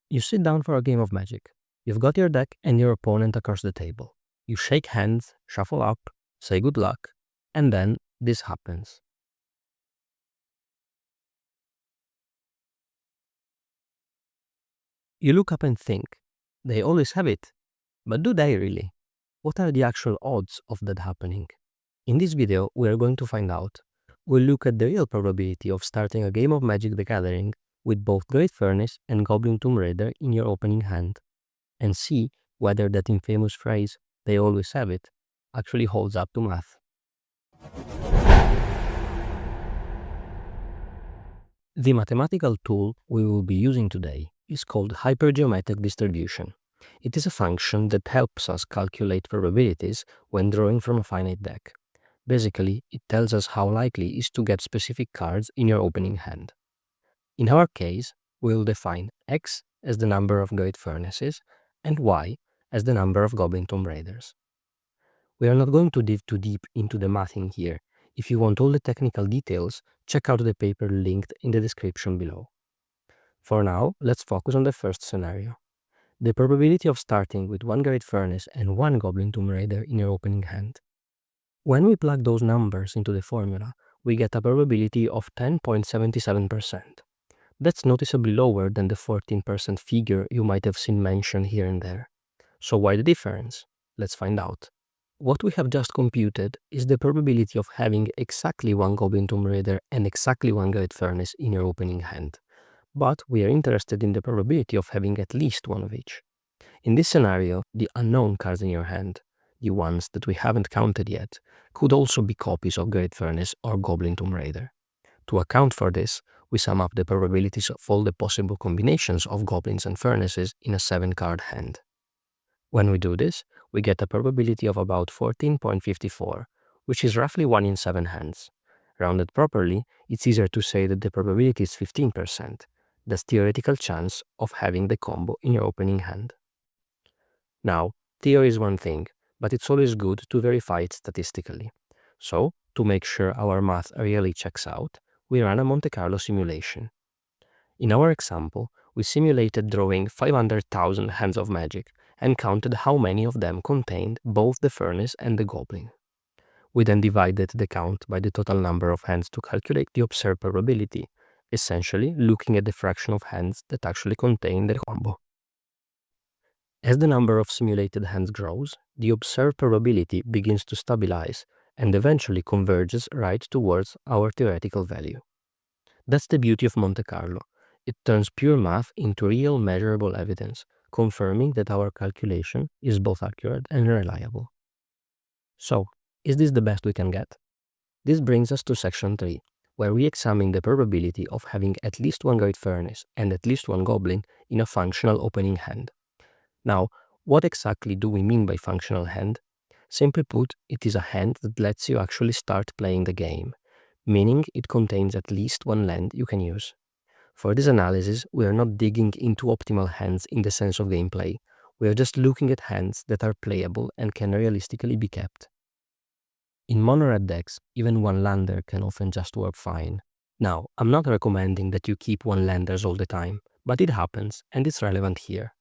You sit down for a game of Magic. You've got your deck and your opponent across the table. You shake hands, shuffle up, say good luck, and then this happens. You look up and think, they always have it, but do they really? What are the actual odds of that happening? In this video, we are going to find out. We'll look at the real probability of starting a game of Magic the Gathering with both Great Furnace and Goblin Tomb Raider in your opening hand, and see whether that infamous phrase, they always have it, actually holds up to math. The mathematical tool we will be using today is called Hypergeometric Distribution. It is a function that helps us calculate probabilities when drawing from a finite deck. Basically, it tells us how likely it is to get specific cards in your opening hand. In our case, we'll define X as the number of Great Furnaces and Y as the number of Goblin Tomb Raiders. We are not going to dive too deep into the math in here. If you want all the technical details, check out the paper linked in the description below. For now, let's focus on the first scenario. The probability of starting with one Great Furnace and one Goblin Tomb Raider in your opening hand. When we plug those numbers into the formula, we get a probability of 10.77%. That's noticeably lower than the 14% figure you might have seen mentioned here and there. So why the difference? Let's find out. What we have just computed is the probability of having exactly one Goblin Tomb Raider and exactly one Great Furnace in your opening hand. But we are interested in the probability of having at least one of each. In this scenario, the unknown cards in your hand, the ones that we haven't counted yet, could also be copies of Great Furnace or Goblin Tomb Raider. To account for this, we sum up the probabilities of all the possible combinations of Goblins and Furnaces in a 7-card hand. When we do this, we get a probability of about 14.54, which is roughly 1 in 7 hands. Rounded properly, it's easier to say that the probability is 15%, the theoretical chance of having the combo in your opening hand. Now, theory is one thing, but it's always good to verify it statistically. So, to make sure our math really checks out, we ran a Monte Carlo simulation. In our example, we simulated drawing 500,000 hands of Magic and counted how many of them contained both the Furnace and the Goblin. We then divided the count by the total number of hands to calculate the observed probability, essentially looking at the fraction of hands that actually contain the combo. As the number of simulated hands grows, the observed probability begins to stabilize and eventually converges right towards our theoretical value. That's the beauty of Monte Carlo. It turns pure math into real measurable evidence, confirming that our calculation is both accurate and reliable. So, is this the best we can get? This brings us to section 3, where we examine the probability of having at least one Great Furnace and at least one Goblin in a functional opening hand. Now, what exactly do we mean by functional hand? Simply put, it is a hand that lets you actually start playing the game, meaning it contains at least one land you can use. For this analysis, we are not digging into optimal hands in the sense of gameplay. We are just looking at hands that are playable and can realistically be kept. In mono-red decks, even one lander can often just work fine. Now, I'm not recommending that you keep one landers all the time, but it happens and it's relevant here.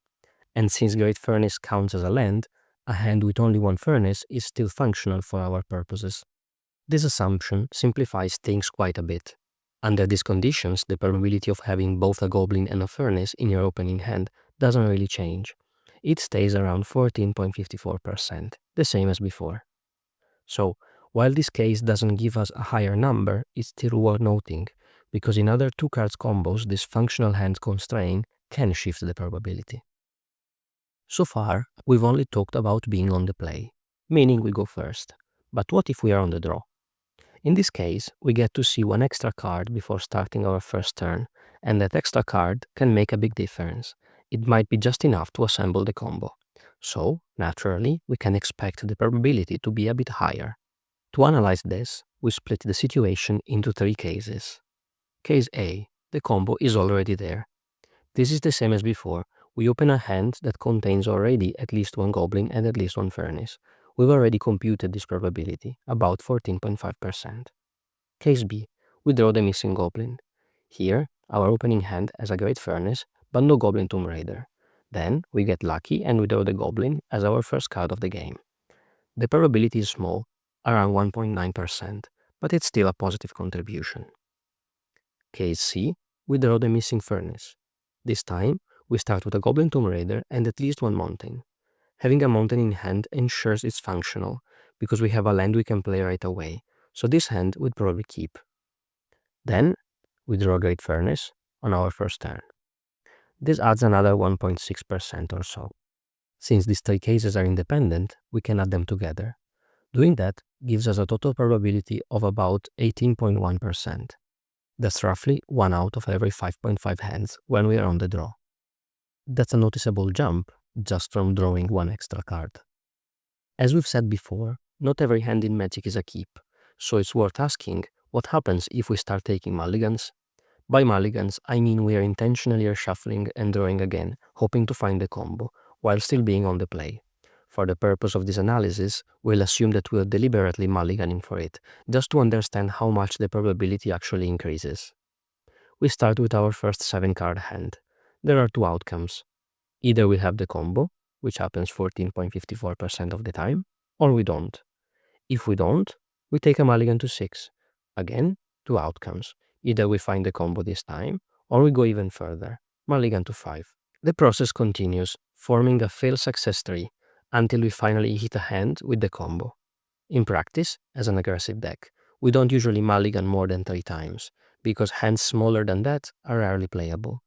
And since Great Furnace counts as a land, a hand with only one Furnace is still functional for our purposes. This assumption simplifies things quite a bit. Under these conditions, the probability of having both a Goblin and a Furnace in your opening hand doesn't really change. It stays around 14.54%, the same as before. So, while this case doesn't give us a higher number, it's still worth noting, because in other 2 cards combos, this functional hand constraint can shift the probability. So far, we've only talked about being on the play, meaning we go first. But what if we are on the draw? In this case, we get to see one extra card before starting our first turn, and that extra card can make a big difference. It might be just enough to assemble the combo. So, naturally, we can expect the probability to be a bit higher. To analyze this, we split the situation into 3 cases. Case A, the combo is already there. This is the same as before. We open a hand that contains already at least one Goblin and at least one Furnace. We've already computed this probability, about 14.5%. Case B, we draw the missing Goblin. Here, our opening hand has a Great Furnace, but no Goblin Tomb Raider. Then we get lucky and we draw the Goblin as our first card of the game. The probability is small, around 1.9%, but it's still a positive contribution. Case C, we draw the missing furnace. This time, we start with a Goblin Tomb Raider and at least one mountain. Having a mountain in hand ensures it's functional, because we have a land we can play right away, so this hand we'd probably keep. Then, we draw a Great Furnace on our first turn. This adds another 1.6% or so. Since these three cases are independent, we can add them together. Doing that gives us a total probability of about 18.1%. That's roughly 1 out of every 5.5 hands when we are on the draw. That's a noticeable jump just from drawing one extra card. As we've said before, not every hand in Magic is a keep, so it's worth asking what happens if we start taking mulligans. By mulligans, I mean we are intentionally reshuffling and drawing again, hoping to find the combo, while still being on the play. For the purpose of this analysis, we'll assume that we're deliberately mulliganing for it, just to understand how much the probability actually increases. We start with our first 7-card hand. There are two outcomes. Either we have the combo, which happens 14.54% of the time, or we don't. If we don't, we take a mulligan to 6. Again, two outcomes. Either we find the combo this time, or we go even further, mulligan to 5. The process continues, forming a fail success tree, until we finally hit a hand with the combo. In practice, as an aggressive deck, we don't usually mulligan more than 3 times, because hands smaller than that are rarely playable.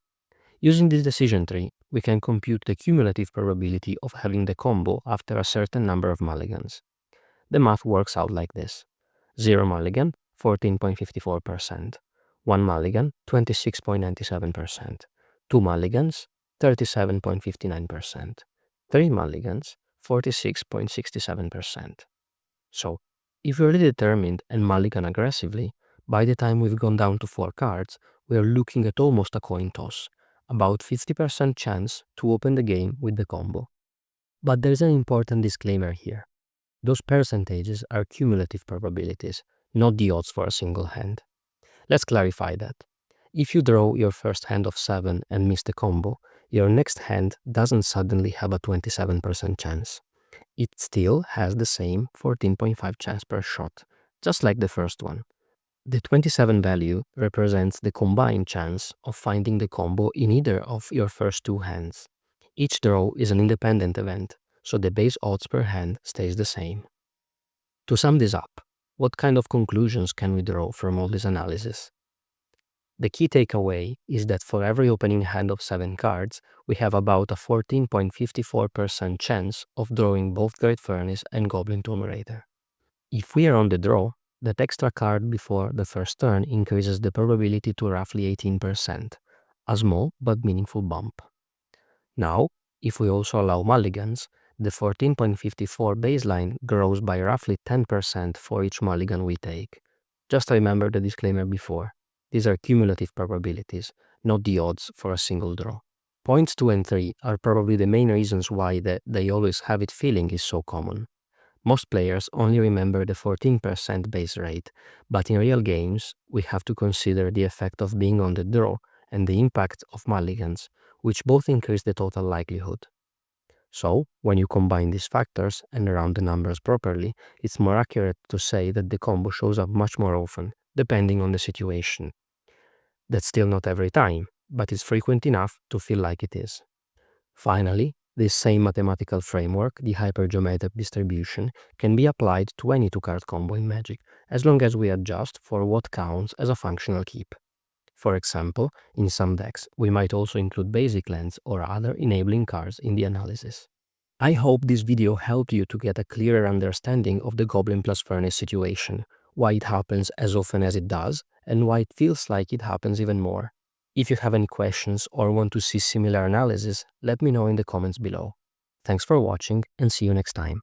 Using this decision tree, we can compute the cumulative probability of having the combo after a certain number of mulligans. The math works out like this. 0 mulligan, 14.54%. 1 mulligan, 26.97%. 2 mulligans, 37.59%. 3 mulligans, 46.67%. So, if we're really determined and mulligan aggressively, by the time we've gone down to 4 cards, we are looking at almost a coin toss, about 50% chance to open the game with the combo. But there's an important disclaimer here. Those percentages are cumulative probabilities, not the odds for a single hand. Let's clarify that. If you draw your first hand of 7 and miss the combo, your next hand doesn't suddenly have a 27% chance. It still has the same 14.5 chance per shot, just like the first one. The 27 value represents the combined chance of finding the combo in either of your first 2 hands. Each draw is an independent event, so the base odds per hand stays the same. To sum this up, what kind of conclusions can we draw from all this analysis? The key takeaway is that for every opening hand of 7 cards, we have about a 14.54% chance of drawing both Great Furnace and Goblin Tomb Raider. If we are on the draw, that extra card before the first turn increases the probability to roughly 18%, a small but meaningful bump. Now, if we also allow mulligans, the 14.54 baseline grows by roughly 10% for each mulligan we take. Just remember the disclaimer before. These are cumulative probabilities, not the odds for a single draw. Points 2 and 3 are probably the main reasons why the "they always have it" feeling is so common. Most players only remember the 14% base rate, but in real games, we have to consider the effect of being on the draw and the impact of mulligans, which both increase the total likelihood. So, when you combine these factors and round the numbers properly, it's more accurate to say that the combo shows up much more often, depending on the situation. That's still not every time, but it's frequent enough to feel like it is. Finally, this same mathematical framework, the hypergeometric distribution, can be applied to any 2-card combo in Magic, as long as we adjust for what counts as a functional keep. For example, in some decks, we might also include basic lands or other enabling cards in the analysis. I hope this video helped you to get a clearer understanding of the Goblin plus Furnace situation, why it happens as often as it does, and why it feels like it happens even more. If you have any questions or want to see similar analysis, let me know in the comments below. Thanks for watching and see you next time.